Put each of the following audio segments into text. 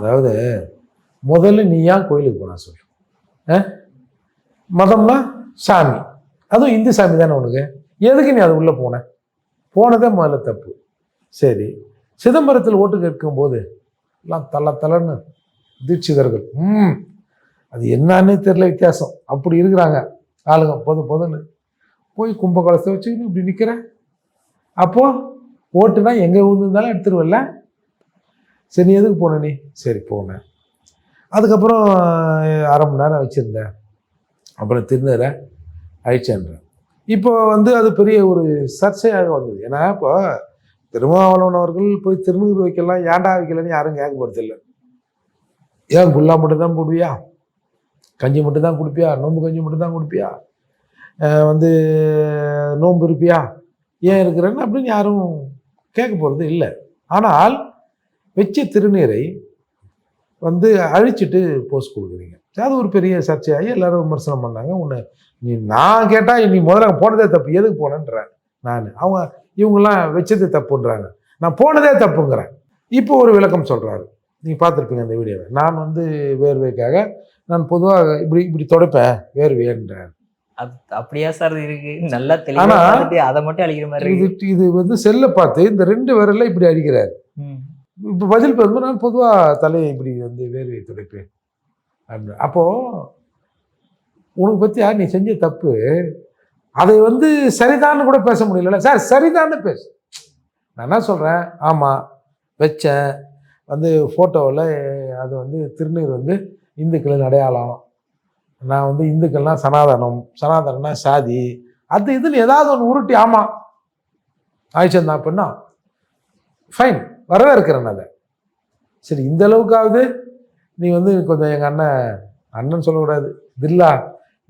அதாவது முதல்ல நீ ஏன் கோயிலுக்கு போனா சொல்லு. மதம்னா சாமி, அதுவும் இந்து சாமி தானே உனக்கு, எதுக்கு நீ அது உள்ளே போனதே முதல்ல தப்பு. சரி, சிதம்பரத்தில் ஓட்டு கேட்கும் போது எல்லாம் தலன்னு தீட்சிதர்கள், அது என்னன்னு தெரியல, வித்தியாசம் அப்படி இருக்கிறாங்க ஆளுங்க. பொதுன்னு போய் கும்பகலசத்தை வச்சுக்கிட்டு இப்படி நிற்கிறேன். அப்போ ஓட்டுனா எங்கே விழுந்துருந்தாலும் எடுத்துருவல்ல. சரி, நீ எதுக்கு போன? நீ சரி போனேன். அதுக்கப்புறம் அரை மணி நேரம் வச்சுருந்தேன், அப்புறம் திருநரை அழிச்சேன்றேன். இப்போ அது பெரிய ஒரு சர்ச்சையாக வந்தது. ஏன்னா இப்போ திருமாவளவன் அவர்கள் போய் திருநீர் வைக்கலாம், ஏன்டா வைக்கலன்னு யாரும் கேட்க போகிறதில்லை. ஏன் குல்லா மட்டும் தான் போடுவியா, கஞ்சி மட்டும் தான் குடிப்பியா, நோம்பு கஞ்சி மட்டும் தான் குடிப்பியா, நோம்பு இருப்பியா, ஏன் இருக்கிறேன்னு அப்படின்னு யாரும் கேட்க போகிறது இல்லை. ஆனால் வச்ச திருநீரை அழிச்சிட்டு போஸ்ட் கொடுக்குறீங்க. அது ஒரு பெரிய சர்ச்சையாகி எல்லாரும் விமர்சனம் பண்ணாங்க. நான் கேட்டால் நீ முதல்ல போனதே தப்பு, எதுக்கு போனேன்றேன் நான். இவங்கெல்லாம் வச்சது தப்புன்றாங்க, நான் போனதே தப்புங்கிறேன். இப்போ ஒரு விளக்கம் சொல்கிறாரு, நீங்கள் பார்த்துருப்பீங்க அந்த வீடியோவை. நான் வேர்வைக்காக நான் பொதுவாக இப்படி துடைப்பேன் வேர்வைன்றேன். அது அப்படியா சார் இருக்கு, நல்லா தெளிவாக அதை மட்டும் அழிக்கிற மாதிரி. இது செல்லை பார்த்து இந்த 2 விரல்ல இப்படி அடிக்கிறாரு. இப்போ பதில் பேசும்போது நான் பொதுவாக தலையை இப்படி வேர்வையை துடைப்பேன் அப்படின்னு. அப்போது உனக்கு பற்றியா நீ செஞ்ச தப்பு, அதை சரிதான்னு கூட பேச முடியல சார். சரிதான்னு பேசு. நான் என்ன சொல்கிறேன், ஆமாம் வச்சேன், ஃபோட்டோவில் அது திருநீர் இந்துக்களின் அடையாளம், நான் இந்துக்கள்லாம் சனாதனம்னா சாதி, அது இதுன்னு ஏதாவது ஒன்று உருட்டி ஆமாம் ஆயிடுச்சேன் அப்படின்னா ஃபைன், வரவேற்கிறேன் அதை. சரி, இந்த அளவுக்காவது நீ கொஞ்சம் எங்கள் அண்ணன் சொல்லக்கூடாது, தில்லா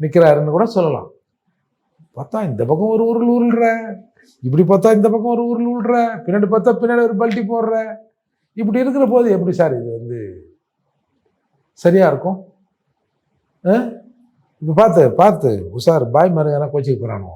நிற்கிறாருன்னு கூட சொல்லலாம். பார்த்தா இந்த பக்கம் ஒரு உருள் உருள்ற, இப்படி பார்த்தா இந்த பக்கம் ஒரு உருள் உருள்ற, பின்னாடி பார்த்தா பின்னாடி ஒரு பல்ட்டி போடுற, இப்படி இருக்கிற போது எப்படி சார் இது சரியா இருக்கும்? இப்போ பார்த்து உஷார், பாய் மாருங்கன்னா கோச்சிக்கு போகிறானோ.